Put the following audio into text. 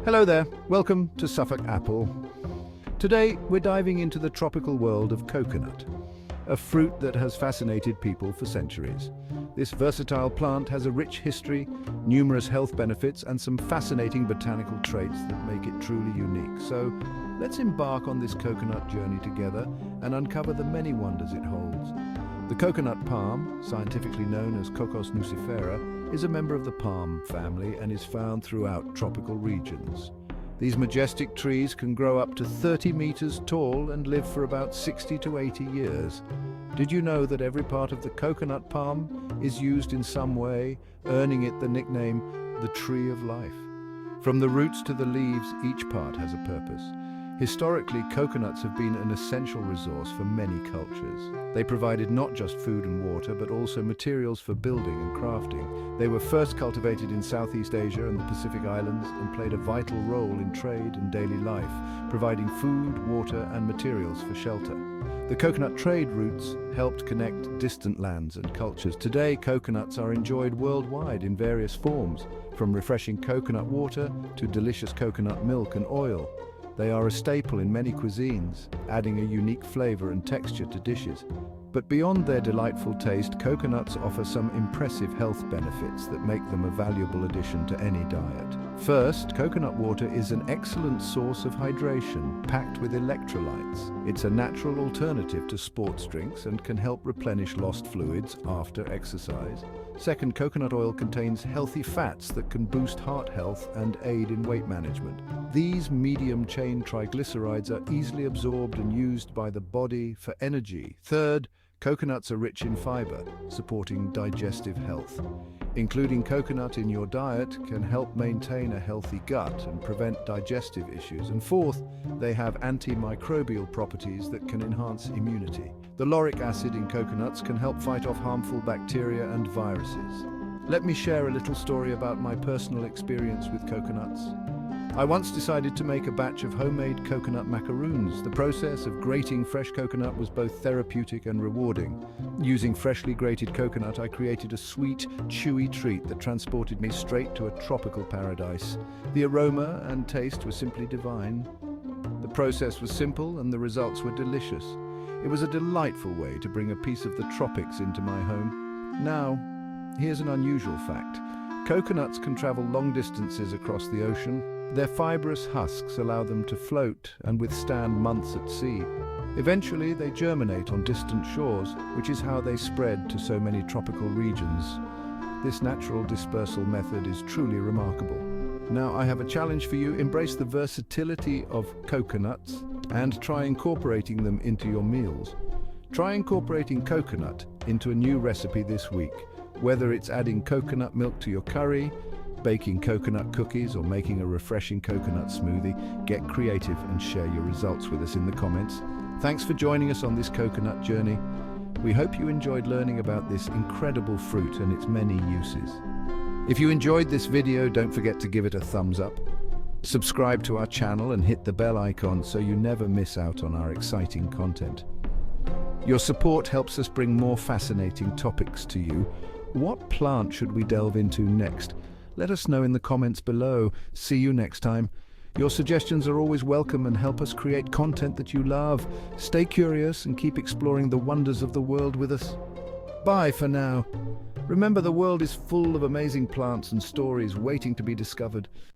Hello there, welcome to Suffolk Apple. Today we're diving into the tropical world of coconut, a fruit that has fascinated people for centuries. This versatile plant has a rich history, numerous health benefits, and some fascinating botanical traits that make it truly unique. So let's embark on this coconut journey together and uncover the many wonders it holds. The coconut palm, scientifically known as Cocos nucifera, is a member of the palm family and is found throughout tropical regions. These majestic trees can grow up to 30 meters tall and live for about 60 to 80 years. Did you know that every part of the coconut palm is used in some way, earning it the nickname, the tree of life? From the roots to the leaves, each part has a purpose. Historically, coconuts have been an essential resource for many cultures. They provided not just food and water, but also materials for building and crafting. They were first cultivated in Southeast Asia and the Pacific Islands and played a vital role in trade and daily life, providing food, water, and materials for shelter. The coconut trade routes helped connect distant lands and cultures. Today, coconuts are enjoyed worldwide in various forms, from refreshing coconut water to delicious coconut milk and oil. They are a staple in many cuisines, adding a unique flavor and texture to dishes. But beyond their delightful taste, coconuts offer some impressive health benefits that make them a valuable addition to any diet. First, coconut water is an excellent source of hydration, packed with electrolytes. It's a natural alternative to sports drinks and can help replenish lost fluids after exercise. Second, coconut oil contains healthy fats that can boost heart health and aid in weight management. These medium-chain triglycerides are easily absorbed and used by the body for energy. Third, coconuts are rich in fiber, supporting digestive health. Including coconut in your diet can help maintain a healthy gut and prevent digestive issues. And fourth, they have antimicrobial properties that can enhance immunity. The lauric acid in coconuts can help fight off harmful bacteria and viruses. Let me share a little story about my personal experience with coconuts. I once decided to make a batch of homemade coconut macaroons. The process of grating fresh coconut was both therapeutic and rewarding. Using freshly grated coconut, I created a sweet, chewy treat that transported me straight to a tropical paradise. The aroma and taste were simply divine. The process was simple and the results were delicious. It was a delightful way to bring a piece of the tropics into my home. Now, here's an unusual fact. Coconuts can travel long distances across the ocean. Their fibrous husks allow them to float and withstand months at sea. Eventually, they germinate on distant shores, which is how they spread to so many tropical regions. This natural dispersal method is truly remarkable. Now, I have a challenge for you. Embrace the versatility of coconuts and try incorporating them into your meals. Try incorporating coconut into a new recipe this week. Whether it's adding coconut milk to your curry, baking coconut cookies, or making a refreshing coconut smoothie, get creative and share your results with us in the comments. Thanks for joining us on this coconut journey. We hope you enjoyed learning about this incredible fruit and its many uses. If you enjoyed this video, don't forget to give it a thumbs up. Subscribe to our channel and hit the bell icon so you never miss out on our exciting content. Your support helps us bring more fascinating topics to you. What plant should we delve into next? Let us know in the comments below. See you next time. Your suggestions are always welcome and help us create content that you love. Stay curious and keep exploring the wonders of the world with us. Bye for now. Remember, the world is full of amazing plants and stories waiting to be discovered.